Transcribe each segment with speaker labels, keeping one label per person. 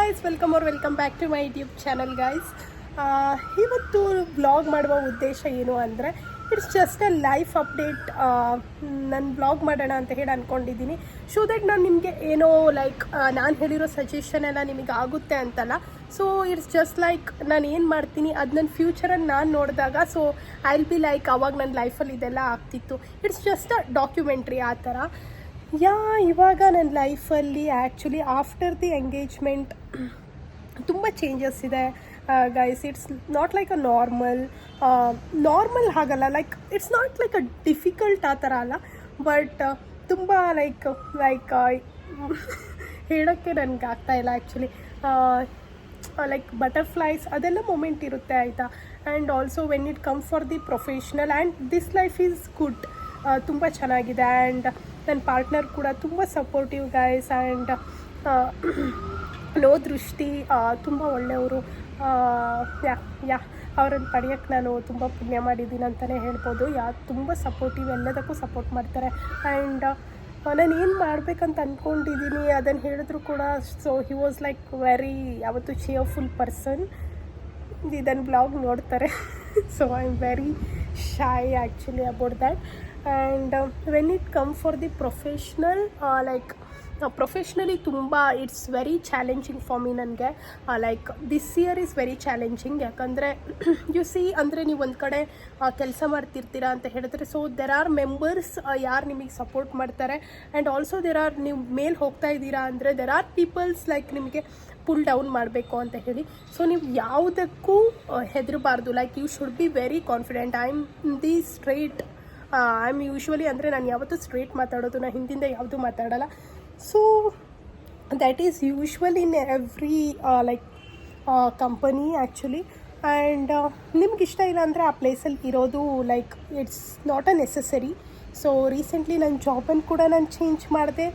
Speaker 1: Guys, welcome back to my YouTube channel guys. ಇವತ್ತು vlog ಮಾಡುವ ಉದ್ದೇಶ ಏನು ಅಂದರೆ it's just a life update. ನಾನು ವ್ಲಾಗ್ ಮಾಡೋಣ ಅಂತ ಹೇಳಿ ಅಂದ್ಕೊಂಡಿದ್ದೀನಿ. ಸೊ ದಟ್ ನಾನು ನಿಮಗೆ ಏನೋ ಲೈಕ್ ನಾನು ಹೇಳಿರೋ ಸಜೆಷನ್ ಎಲ್ಲ ನಿಮಗೆ ಆಗುತ್ತೆ ಅಂತಲ್ಲ. ಸೊ ಇಟ್ಸ್ ಜಸ್ಟ್ ಲೈಕ್ ನಾನು ಏನು ಮಾಡ್ತೀನಿ ಅದು ನನ್ನ ಫ್ಯೂಚರಲ್ಲಿ ನಾನು ನೋಡಿದಾಗ so I will be like ಅವಾಗ ನನ್ನ ಲೈಫಲ್ಲಿ ಇದೆಲ್ಲ ಆಗ್ತಿತ್ತು. ಇಟ್ಸ್ ಜಸ್ಟ್ ಅ ಡಾಕ್ಯುಮೆಂಟ್ರಿ ಆ ಥರ. ಇವಾಗ ನನ್ನ ಲೈಫಲ್ಲಿ ಆ್ಯಕ್ಚುಲಿ ಆಫ್ಟರ್ ದಿ ಎಂಗೇಜ್ಮೆಂಟ್ ತುಂಬ ಚೇಂಜಸ್ ಇದೆ guys. It's not like a normal ಹಾಗಲ್ಲ, like it's not like a difficult ಆ ಥರ ಅಲ್ಲ, ಬಟ್ ತುಂಬ ಲೈಕ್ ಹೇಳೋಕ್ಕೆ ನನಗೆ ಆಗ್ತಾಯಿಲ್ಲ ಆ್ಯಕ್ಚುಲಿ. ಲೈಕ್ ಬಟರ್ಫ್ಲೈಸ್ ಅದೆಲ್ಲ ಮೂಮೆಂಟ್ ಇರುತ್ತೆ ಆಯಿತಾ. And also when it come for the professional and this life is good, ತುಂಬ ಚೆನ್ನಾಗಿದೆ. ಆ್ಯಂಡ್ ನನ್ನ ಪಾರ್ಟ್ನರ್ ಕೂಡ ತುಂಬ ಸಪೋರ್ಟಿವ್ ಗೈಸ್. ಆ್ಯಂಡ್ ನೋ ದೃಷ್ಟಿ ತುಂಬ ಒಳ್ಳೆಯವರು. ಅವ್ರನ್ನ ಪಡೆಯೋಕ್ಕೆ ನಾನು ತುಂಬ ಪುಣ್ಯ ಮಾಡಿದ್ದೀನಿ ಅಂತಲೇ ಹೇಳ್ಬೋದು. ತುಂಬ ಸಪೋರ್ಟಿವ್, ಎಲ್ಲದಕ್ಕೂ ಸಪೋರ್ಟ್ ಮಾಡ್ತಾರೆ. ಆ್ಯಂಡ್ ನಾನು ಏನು ಮಾಡಬೇಕಂತ ಅಂದ್ಕೊಂಡಿದ್ದೀನಿ ಅದನ್ನು ಹೇಳಿದ್ರು ಕೂಡ so he was like very ಯಾವತ್ತು ಚೇರ್ಫುಲ್ ಪರ್ಸನ್. ಇದನ್ನು ಬ್ಲಾಗ್ ನೋಡ್ತಾರೆ. So I am very shy actually about that. And when it come for the professional like professionally ತುಂಬ it's very challenging for me. ನನಗೆ like this year is very challenging. ಯಾಕಂದರೆ you see ಅಂದರೆ ನೀವು ಒಂದು ಕಡೆ ಕೆಲಸ ಮಾಡ್ತಿರ್ತೀರಾ ಅಂತ ಹೇಳಿದ್ರೆ ಸೊ ದೆರ್ ಆರ್ ಮೆಂಬರ್ಸ್ ಯಾರು ನಿಮಗೆ ಸಪೋರ್ಟ್ ಮಾಡ್ತಾರೆ. ಆ್ಯಂಡ್ ಆಲ್ಸೋ ನೀವು ಮೇಲೆ ಹೋಗ್ತಾ ಇದ್ದೀರಾ ಅಂದರೆ ದೆರ್ ಆರ್ ಪೀಪಲ್ಸ್ ಲೈಕ್ ನಿಮಗೆ ಪುಲ್ ಡೌನ್ ಮಾಡಬೇಕು ಅಂತ ಹೇಳಿ. ಸೊ ನೀವು ಯಾವುದಕ್ಕೂ ಹೆದರಬಾರ್ದು. Like you should be very confident. I am the straight. I am usually ಅಂದರೆ ನಾನು ಯಾವತ್ತೂ ಸ್ಟ್ರೇಟ್ ಮಾತಾಡೋದು, ನಾನು ಹಿಂದಿಂದ ಯಾವುದೂ ಮಾತಾಡೋಲ್ಲ. So that is usual in every like company actually. And ನಿಮ್ಗೆ ಇಷ್ಟ ಇಲ್ಲ ಅಂದರೆ ಆ ಪ್ಲೇಸಲ್ಲಿ ಇರೋದು like it's not a necessary. So recently ನನ್ನ ಜಾಬನ್ನು ಕೂಡ ನಾನು ಚೇಂಜ್ ಮಾಡಿದೆ.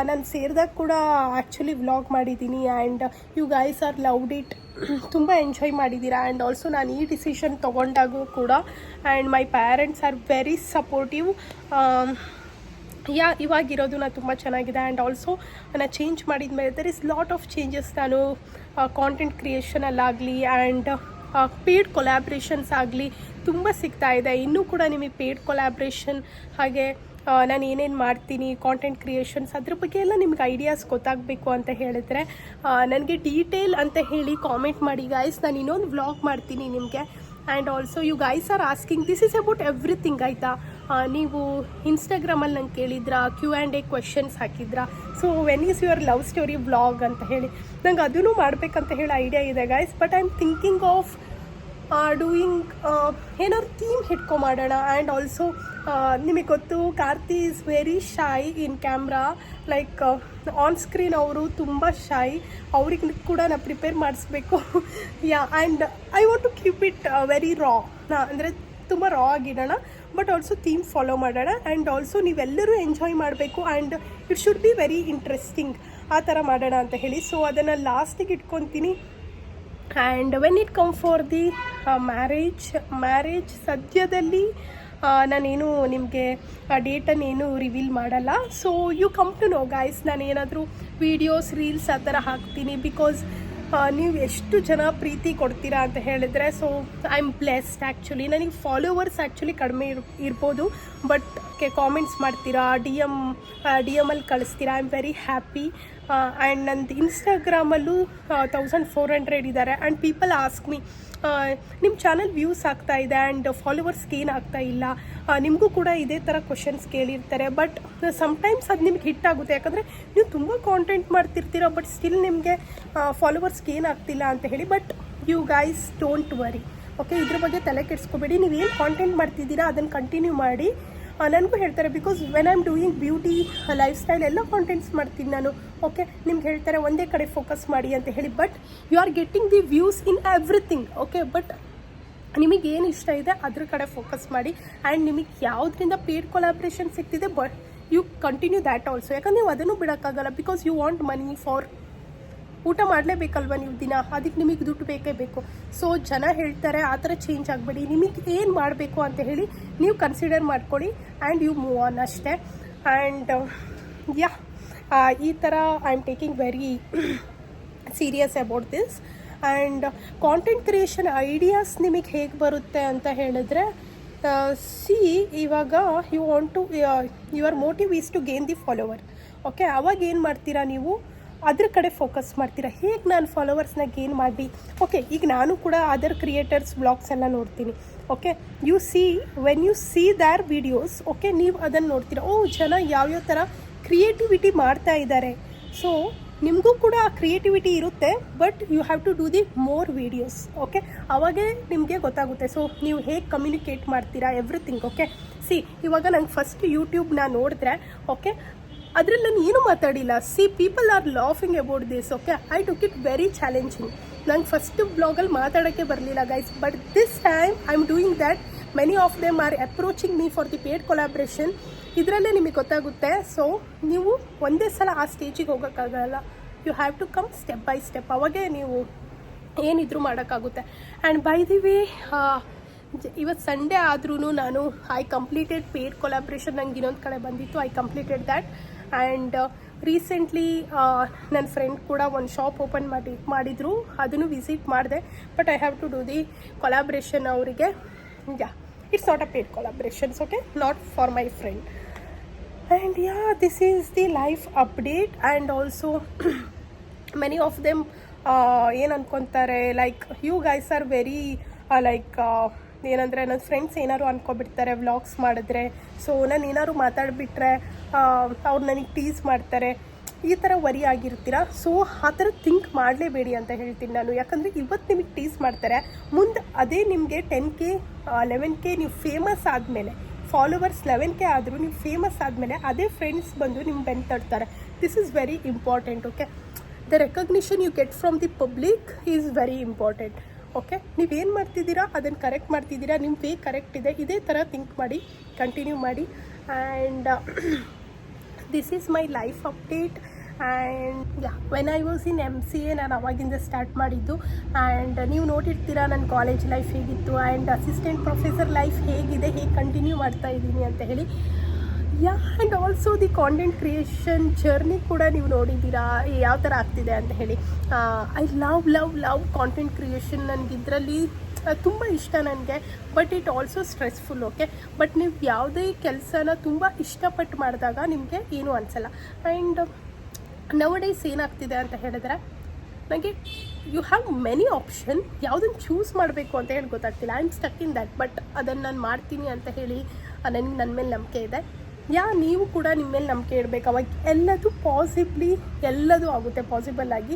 Speaker 1: ನಾನು ಸೇರಿದಾಗ ಕೂಡ ಆ್ಯಕ್ಚುಲಿ ವ್ಲಾಗ್ ಮಾಡಿದ್ದೀನಿ. And you guys are loved it. ತುಂಬ ಎಂಜಾಯ್ ಮಾಡಿದ್ದೀರಾ. ಆ್ಯಂಡ್ ಆಲ್ಸೋ ನಾನು ಈ ಡಿಸಿಷನ್ ತೊಗೊಂಡಾಗೂ ಕೂಡ and my parents are very supportive. ಇವಾಗಿರೋದು ನಾನು ತುಂಬ ಚೆನ್ನಾಗಿದೆ. ಆ್ಯಂಡ್ ಆಲ್ಸೋ ನಾನು ಚೇಂಜ್ ಮಾಡಿದ ಮೇಲೆ there is lot of changes. ನಾನು ಕಾಂಟೆಂಟ್ ಕ್ರಿಯೇಷನಲ್ಲಾಗಲಿ ಆ್ಯಂಡ್ ಪೇಯ್ಡ್ ಕೊಲ್ಯಾಬ್ರೇಷನ್ಸ್ ಆಗಲಿ ತುಂಬ ಸಿಗ್ತಾಯಿದೆ. ಇನ್ನೂ ಕೂಡ ನಿಮಗೆ ಪೇಯ್ಡ್ ಕೊಲ್ಯಾಬ್ರೇಷನ್ ಹಾಗೆ ನಾನು ಏನೇನು ಮಾಡ್ತೀನಿ ಕಾಂಟೆಂಟ್ ಕ್ರಿಯೇಷನ್ಸ್ ಅದ್ರ ಬಗ್ಗೆ ಎಲ್ಲ ನಿಮ್ಗೆ ಐಡಿಯಾಸ್ ಗೊತ್ತಾಗಬೇಕು ಅಂತ ಹೇಳಿದ್ರೆ ನನಗೆ ಡೀಟೇಲ್ ಅಂತ ಹೇಳಿ ಕಾಮೆಂಟ್ ಮಾಡಿ ಗೈಸ್. ನಾನು ಇನ್ನೊಂದು ವ್ಲಾಗ್ ಮಾಡ್ತೀನಿ ನಿಮಗೆ. And also you guys are asking this is about everything ಆಯಿತಾ. ನೀವು ಇನ್ಸ್ಟಾಗ್ರಾಮಲ್ಲಿ ನಂಗೆ ಕೇಳಿದ್ರಾ, Q&A ಕ್ವೆಶನ್ಸ್ ಹಾಕಿದ್ರಾ. So when is your love story vlog ಅಂತ ಹೇಳಿ ನಂಗೆ ಅದನ್ನು ಮಾಡಬೇಕಂತ ಹೇಳಿ ಐಡಿಯಾ ಇದೆ guys. But I am thinking of doing ಏನಾದ್ರು ಥೀಮ್ ಮಾಡೋಣ. ಆ್ಯಂಡ್ ಆಲ್ಸೋ ನಿಮಗೆ ಗೊತ್ತು Karthi is very shy in camera. Like on screen ಅವರು ತುಂಬ ಶೈ. ಅವ್ರಿಗೆ ಕೂಡ ನಾನು ಪ್ರಿಪೇರ್ ಮಾಡಿಸ್ಬೇಕು. And I want to keep it very raw. ಅಂದರೆ ತುಂಬ ರಾ ಆಗಿಡೋಣ, ಬಟ್ ಆಲ್ಸೋ ಥೀಮ್ ಫಾಲೋ ಮಾಡೋಣ. ಆ್ಯಂಡ್ ಆಲ್ಸೋ ನೀವೆಲ್ಲರೂ ಎಂಜಾಯ್ ಮಾಡಬೇಕು. And it should be very interesting ಆ ಥರ ಮಾಡೋಣ ಅಂತ ಹೇಳಿ. ಸೊ ಅದನ್ನು ಲಾಸ್ಟಿಗೆ ಇಟ್ಕೊತೀನಿ. And when it come for the marriage ಸದ್ಯದಲ್ಲಿ ನಾನೇನು ನಿಮಗೆ ಡೇಟನ್ನೇನು ರಿವೀಲ್ ಮಾಡಲ್ಲ. So you come to know guys. ನಾನೇನಾದರೂ ವೀಡಿಯೋಸ್ ರೀಲ್ಸ್ ಆ ಥರ ಹಾಕ್ತೀನಿ. ಬಿಕಾಸ್ ನೀವು ಎಷ್ಟು ಜನ ಪ್ರೀತಿ ಕೊಡ್ತೀರಾ ಅಂತ ಹೇಳಿದರೆ so I am blessed actually. ನನಗೆ ಫಾಲೋವರ್ಸ್ ಆ್ಯಕ್ಚುಲಿ ಕಡಿಮೆ ಇರ್ಬೋದು, ಬಟ್ ಕಾಮೆಂಟ್ಸ್ ಮಾಡ್ತೀರಾ, ಡಿ ಎಮಲ್ಲಿ ಕಳಿಸ್ತೀರಾ. I am very happy. And ನಂದು ಇನ್ಸ್ಟಾಗ್ರಾಮಲ್ಲೂ 1400 ಇದ್ದಾರೆ. ಆ್ಯಂಡ್ ಪೀಪಲ್ ಆಸ್ಕ್ ಮೀ ನಿಮ್ಮ ಚಾನಲ್ ವ್ಯೂಸ್ ಆಗ್ತಾ ಇದೆ ಆ್ಯಂಡ್ ಫಾಲೋವರ್ಸ್ಗೆ ಏನು ಆಗ್ತಾ ಇಲ್ಲ. ನಿಮಗೂ ಕೂಡ ಇದೇ ಥರ ಕ್ವಶನ್ಸ್ ಕೇಳಿರ್ತಾರೆ. ಬಟ್ ಸಮ್ಟೈಮ್ಸ್ ಅದು ನಿಮ್ಗೆ ಹಿಟ್ ಆಗುತ್ತೆ. ಯಾಕಂದರೆ ನೀವು ತುಂಬ ಕಾಂಟೆಂಟ್ ಮಾಡ್ತಿರ್ತೀರ, ಬಟ್ ಸ್ಟಿಲ್ ನಿಮಗೆ ಫಾಲೋವರ್ಸ್ಗೆ ಏನಾಗ್ತಿಲ್ಲ ಅಂತ ಹೇಳಿ. But you guys don't worry, okay. ಇದ್ರ ಬಗ್ಗೆ ತಲೆ ಕೆಡಿಸ್ಕೋಬೇಡಿ. ನೀವೇನು ಕಾಂಟೆಂಟ್ ಮಾಡ್ತಿದ್ದೀರಾ ಅದನ್ನು ಕಂಟಿನ್ಯೂ ಮಾಡಿ. ನನಗೂ ಹೇಳ್ತಾರೆ because when I am doing beauty life style ಎಲ್ಲ ಕಾಂಟೆಂಟ್ಸ್ ಮಾಡ್ತೀನಿ ನಾನು. ಓಕೆ, ನಿಮ್ಗೆ ಹೇಳ್ತಾರೆ ಒಂದೇ ಕಡೆ ಫೋಕಸ್ ಮಾಡಿ ಅಂತ ಹೇಳಿ. But you are getting the views in everything. Okay, but ನಿಮಗೇನು ಇಷ್ಟ ಇದೆ ಅದ್ರ ಕಡೆ ಫೋಕಸ್ ಮಾಡಿ. ಆ್ಯಂಡ್ ನಿಮಗೆ ಯಾವುದರಿಂದ ಪೇಯ್ಡ್ ಕೊಲಾಬ್ರೇಷನ್ ಸಿಗ್ತಿದೆ but you continue that also. ಯಾಕಂದ್ರೆ ನೀವು ಅದನ್ನು ಬಿಡೋಕ್ಕಾಗಲ್ಲ. Because you want money for ಊಟ ಮಾಡಲೇಬೇಕಲ್ವ ನೀವು ದಿನ, ಅದಕ್ಕೆ ನಿಮಗೆ ದುಡ್ಡು ಬೇಕೇ ಬೇಕು. ಸೊ ಜನ ಹೇಳ್ತಾರೆ ಆ ಥರ ಚೇಂಜ್ ಆಗಬೇಡಿ. ನಿಮಗೆ ಏನು ಮಾಡಬೇಕು ಅಂತ ಹೇಳಿ ನೀವು ಕನ್ಸಿಡರ್ ಮಾಡ್ಕೊಳ್ಳಿ ಆ್ಯಂಡ್ ಯು ಮೂವ್ ಆನ್ ಅಷ್ಟೇ. ಆ್ಯಂಡ್ ಈ ಥರ I am taking very serious about this. And content creation ideas ನಿಮಗೆ ಹೇಗೆ ಬರುತ್ತೆ ಅಂತ ಹೇಳಿದ್ರೆ, ಸಿ ಇವಾಗ you want to your motive is to gain the follower. Okay, ಅವಾಗ ಏನು ಮಾಡ್ತೀರಾ ನೀವು ಅದ್ರ ಕಡೆ ಫೋಕಸ್ ಮಾಡ್ತೀರಾ, ಹೇಗೆ ನಾನು ಫಾಲೋವರ್ಸ್ನ ಗೇನ್ ಮಾಡಿ. ಓಕೆ, ಈಗ ನಾನು ಕೂಡ ಅದರ್ ಕ್ರಿಯೇಟರ್ಸ್ ವ್ಲಾಗ್ಸ್ ಎಲ್ಲ ನೋಡ್ತೀನಿ. Okay, U see when U C there videos, okay, ನೀವು ಅದನ್ನು ನೋಡ್ತೀರಾ, ಓ ಜನ ಯಾವ್ಯಾವ ಥರ ಕ್ರಿಯೇಟಿವಿಟಿ ಮಾಡ್ತಾ ಇದ್ದಾರೆ. ಸೊ ನಿಮಗೂ ಕೂಡ ಆ ಕ್ರಿಯೇಟಿವಿಟಿ ಇರುತ್ತೆ, but you have to do the more videos. Okay, ಅವಾಗೇ ನಿಮಗೆ ಗೊತ್ತಾಗುತ್ತೆ. ಸೊ ನೀವು ಹೇಗೆ ಕಮ್ಯುನಿಕೇಟ್ ಮಾಡ್ತೀರಾ ಎವ್ರಿಥಿಂಗ್. ಓಕೆ, ಸಿ ಇವಾಗ ನಂಗೆ ಫಸ್ಟ್ ಯೂಟ್ಯೂಬ್ನ ನೋಡಿದ್ರೆ, ಓಕೆ, ಅದರಲ್ಲಿ ನಾನು ಏನೂ ಮಾತಾಡಿಲ್ಲ. C people are laughing about this. Okay, I took it very challenging. ನಂಗೆ ಫಸ್ಟ್ ಬ್ಲಾಗಲ್ಲಿ ಮಾತಾಡೋಕ್ಕೆ ಬರಲಿಲ್ಲ guys, but this time I am doing that. Many of them are approaching me for the paid collaboration. ಇದರಲ್ಲೇ ನಿಮಗೆ ಗೊತ್ತಾಗುತ್ತೆ. So ನೀವು ಒಂದೇ ಸಲ ಆ ಸ್ಟೇಜಿಗೆ ಹೋಗೋಕ್ಕಾಗಲ್ಲ. You have to come step by step, ಅವಾಗೇ ನೀವು ಏನಿದ್ರು ಮಾಡೋಕ್ಕಾಗುತ್ತೆ. ಆ್ಯಂಡ್ ಬೈ ದಿ ವೇ, ಇವತ್ತು ಸಂಡೇ ಆದ್ರೂ ನಾನು ಐ ಕಂಪ್ಲೀಟೆಡ್ ಪೇಡ್ ಕೊಲಾಬ್ರೇಷನ್. ನಂಗೆ ಇನ್ನೊಂದು ಕಡೆ ಬಂದಿತ್ತು, I completed that. And recently ನನ್ನ ಫ್ರೆಂಡ್ ಕೂಡ ಒಂದು ಶಾಪ್ ಓಪನ್ ಮಾಡಿದರು, ಅದನ್ನು ವಿಸಿಟ್ ಮಾಡಿದೆ. But I have to do the collaboration ಅವರಿಗೆ. Yeah, it's not a paid collaborations, okay, not for my friend. And yeah, this is the life update. And also many of them ಏನು ಅನ್ಕೊತಾರೆ, like you guys are very like ಏನಂದರೆ ನನ್ನ friends ಏನಾದ್ರು ಅನ್ಕೊಬಿಡ್ತಾರೆ vlogs ಮಾಡಿದ್ರೆ. So ನಾನು ಏನಾದ್ರು ಮಾತಾಡಿಬಿಟ್ರೆ ಅವ್ರು ನನಗೆ ಟೀಸ್ ಮಾಡ್ತಾರೆ, ಈ ಥರ ವರಿ ಆಗಿರ್ತೀರ. ಸೊ ಆ ಥರ ಥಿಂಕ್ ಮಾಡಲೇಬೇಡಿ ಅಂತ ಹೇಳ್ತೀನಿ ನಾನು. ಯಾಕಂದರೆ ಇವತ್ತು ನಿಮಗೆ ಟೀಸ್ ಮಾಡ್ತಾರೆ, ಮುಂದೆ ಅದೇ ನಿಮಗೆ 10K 11K ನೀವು ಫೇಮಸ್ ಆದಮೇಲೆ, ಫಾಲೋವರ್ಸ್ 11K ಆದರೂ ನೀವು ಫೇಮಸ್ ಆದಮೇಲೆ ಅದೇ ಫ್ರೆಂಡ್ಸ್ ಬಂದು ನಿಮ್ಮ ಬೆನ್ನು ತಡ್ತಾರೆ. This is very important. Okay, the recognition you get from the public is very important. Okay, ನೀವೇನು ಮಾಡ್ತಿದ್ದೀರಾ ಅದನ್ನು ಕರೆಕ್ಟ್ ಮಾಡ್ತಿದ್ದೀರಾ, ನಿಮ್ಮ ವೇ ಕರೆಕ್ಟ್ ಇದೆ, ಇದೇ ಥರ ಥಿಂಕ್ ಮಾಡಿ, ಕಂಟಿನ್ಯೂ ಮಾಡಿ. And this is my life update. And yeah, when I was in MCA ನಾನು ಅವಾಗಿಂದ ಸ್ಟಾರ್ಟ್ ಮಾಡಿದ್ದು. ಆ್ಯಂಡ್ ನೀವು ನೋಡಿರ್ತೀರಾ ನನ್ನ ಕಾಲೇಜ್ ಲೈಫ್ ಹೇಗಿತ್ತು, ಆ್ಯಂಡ್ ಅಸಿಸ್ಟೆಂಟ್ ಪ್ರೊಫೆಸರ್ ಲೈಫ್ ಹೇಗಿದೆ, ಹೇಗೆ ಕಂಟಿನ್ಯೂ ಮಾಡ್ತಾ ಇದ್ದೀನಿ ಅಂತ ಹೇಳಿ. Yeah, and also the content creation journey ಕೂಡ ನೀವು ನೋಡಿದ್ದೀರಾ ಯಾವ ಥರ ಆಗ್ತಿದೆ ಅಂತ ಹೇಳಿ. I love content creation. ನನಗಿದ್ರಲ್ಲಿ ತುಂಬ ಇಷ್ಟ ನನಗೆ, but it also stressful. Okay, but ನೀವು ಯಾವುದೇ ಕೆಲಸನ ತುಂಬ ಇಷ್ಟಪಟ್ಟು ಮಾಡಿದಾಗ ನಿಮಗೆ ಏನೂ ಅನಿಸಲ್ಲ. ಆ್ಯಂಡ್ ನೌಡೇಸ್ ಏನಾಗ್ತಿದೆ ಅಂತ ಹೇಳಿದ್ರೆ, ನನಗೆ ಯು ಹ್ಯಾವ್ ಮೆನಿ ಆಪ್ಷನ್, ಯಾವುದನ್ನು ಚೂಸ್ ಮಾಡಬೇಕು ಅಂತ ಹೇಳಿ ಗೊತ್ತಾಗ್ತಿಲ್ಲ. I am stuck in that. But ಅದನ್ನು ನಾನು ಮಾಡ್ತೀನಿ ಅಂತ ಹೇಳಿ ನನಗೆ ನನ್ನ ಮೇಲೆ ನಂಬಿಕೆ ಇದೆ. ಯಾ, ನೀವು ಕೂಡ ನಿಮ್ಮ ಮೇಲೆ ನಂಬಿಕೆ ಇಡಬೇಕು, ಅವಾಗ ಎಲ್ಲದು ಎಲ್ಲದೂ ಆಗುತ್ತೆ ಪಾಸಿಬಲ್ ಆಗಿ.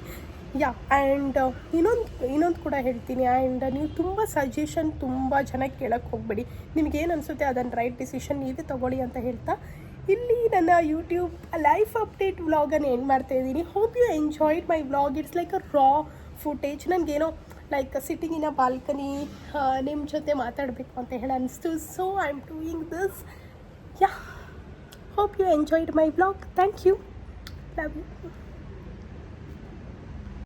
Speaker 1: ಯಾ, ಆ್ಯಂಡ್ ಇನ್ನೊಂದು ಕೂಡ ಹೇಳ್ತೀನಿ. ಆ್ಯಂಡ್ ನೀವು ತುಂಬ ಸಜೆಷನ್ ತುಂಬ ಜನಕ್ಕೆ ಕೇಳೋಕ್ಕೆ ಹೋಗಬೇಡಿ. ನಿಮಗೇನು ಅನಿಸುತ್ತೆ ಅದನ್ನು ರೈಟ್ ಡಿಸಿಷನ್ ನೀವೇ ತೊಗೊಳ್ಳಿ ಅಂತ ಹೇಳ್ತಾ ಇಲ್ಲಿ ನನ್ನ ಯೂಟ್ಯೂಬ್ ಲೈಫ್ ಅಪ್ಡೇಟ್ ವ್ಲಾಗನ್ನು ಎಂಡ್ ಮಾಡ್ತಾಯಿದ್ದೀನಿ. Hope you enjoyed my vlog. It's like a raw footage. ನನಗೇನೋ like sitting in a balcony ನಿಮ್ಮ ಜೊತೆ ಮಾತಾಡಬೇಕು ಅಂತ ಹೇಳಿ ಅನಿಸ್ತು. So I am doing this. Yeah, hope you enjoyed my vlog. Thank you. Love you.